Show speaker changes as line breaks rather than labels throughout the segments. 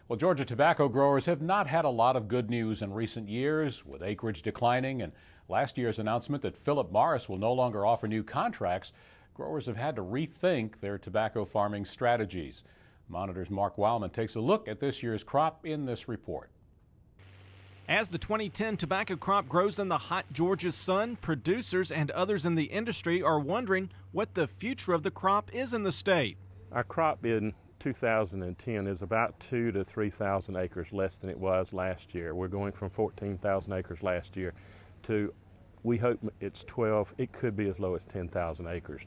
Well, Georgia tobacco growers have not had a lot of good news in recent years, with acreage declining and last year's announcement that Phillip Morris will no longer offer new contracts. Growers have had to rethink their tobacco farming strategies. Monitor's Mark Wildman takes a look at this year's crop in this report.
As the 2010 tobacco crop grows in the hot Georgia sun, producers and others in the industry are wondering what the future of the crop is in the state.
Our crop in 2010 is about 2,000 to 3,000 acres less than it was last year. We're going from 14,000 acres last year to, we hope it's 12, it could be as low as 10,000 acres.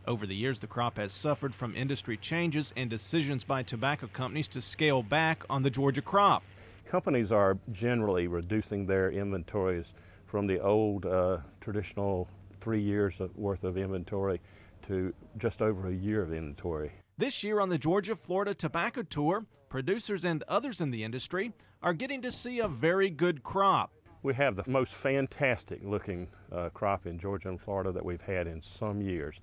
Over the years, the crop has suffered from industry changes and decisions by tobacco companies to scale back on the Georgia crop.
Companies are generally reducing their inventories from the old traditional 3 years worth of inventory to just over a year of inventory.
This year on the Georgia-Florida Tobacco Tour, producers and others in the industry are getting to see a very good crop.
We have the most fantastic looking crop in Georgia and Florida that we've had in some years.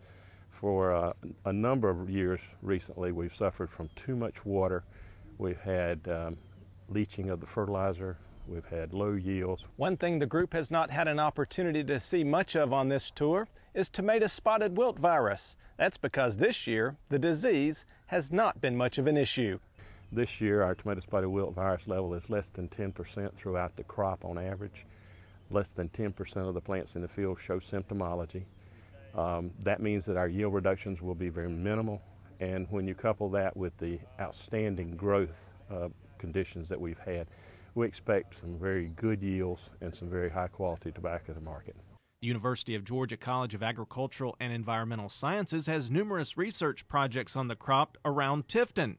For a number of years recently, we've suffered from too much water. We've had leaching of the fertilizer. We've had low yields.
One thing the group has not had an opportunity to see much of on this tour is tomato spotted wilt virus. That's because this year the disease has not been much of an issue.
This year our tomato spotted wilt virus level is less than 10% throughout the crop on average. Less than 10% of the plants in the field show symptomology. That means that our yield reductions will be very minimal, and when you couple that with the outstanding growth conditions that we've had, we expect some very good yields and some very high quality tobacco to market.
The University of Georgia College of Agricultural and Environmental Sciences has numerous research projects on the crop around Tifton.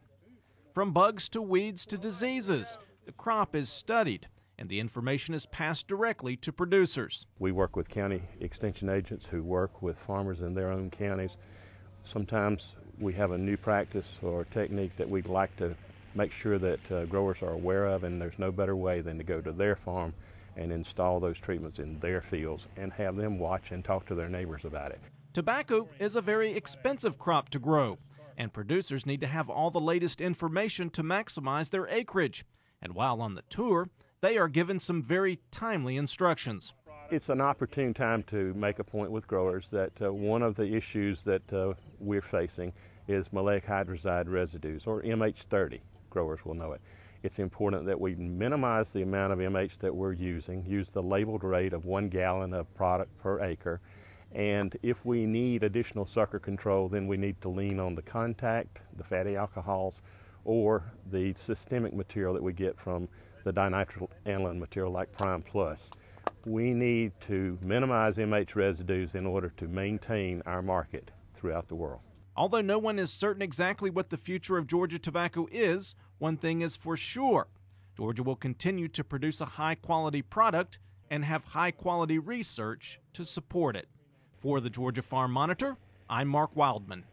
From bugs to weeds to diseases, the crop is studied and the information is passed directly to producers.
We work with county extension agents who work with farmers in their own counties. Sometimes we have a new practice or technique that we'd like to make sure that growers are aware of, and there's no better way than to go to their farm and install those treatments in their fields and have them watch and talk to their neighbors about it.
Tobacco is a very expensive crop to grow, and producers need to have all the latest information to maximize their acreage. And while on the tour, they are given some very timely instructions.
It's an opportune time to make a point with growers that one of the issues that we're facing is maleic hydrazide residues, or MH30. Growers will know it. It's important that we minimize the amount of MH that we're using, use the labeled rate of 1 gallon of product per acre, and if we need additional sucker control, then we need to lean on the contact, the fatty alcohols, or the systemic material that we get from the dinitrile aniline material like Prime Plus. We need to minimize MH residues in order to maintain our market throughout the world.
Although no one is certain exactly what the future of Georgia tobacco is, one thing is for sure. Georgia will continue to produce a high-quality product and have high-quality research to support it. For the Georgia Farm Monitor, I'm Mark Wildman.